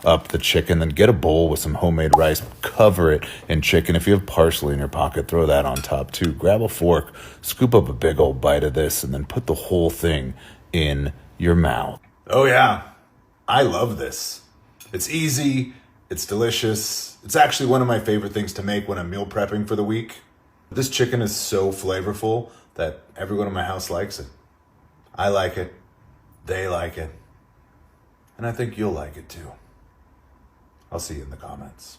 up the chicken. Then get a bowl with some homemade rice, cover it in chicken. If you have parsley in your pocket, throw that on top too. Grab a fork, scoop up a big old bite of this, and then put the whole thing in your mouth. Oh yeah, I love this. It's easy, it's delicious. It's actually one of my favorite things to make when I'm meal prepping for the week. This chicken is so flavorful that everyone in my house likes it. I like it, they like it, and I think you'll like it too. I'll see you in the comments.